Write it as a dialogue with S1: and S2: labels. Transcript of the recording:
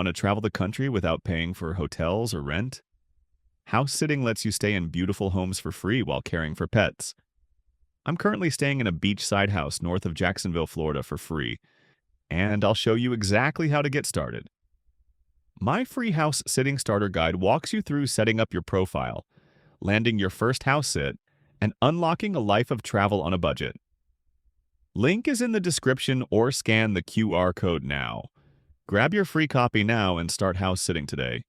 S1: Want to travel the country without paying for hotels or rent? House sitting lets you stay in beautiful homes for free while caring for pets. I'm currently staying in a beachside house north of Jacksonville, Florida for free, and I'll show you exactly how to get started. My free house sitting starter guide walks you through setting up your profile, landing your first house sit, and unlocking a life of travel on a budget. Link is in the description or scan the QR code now. Grab your free copy now and start house sitting today.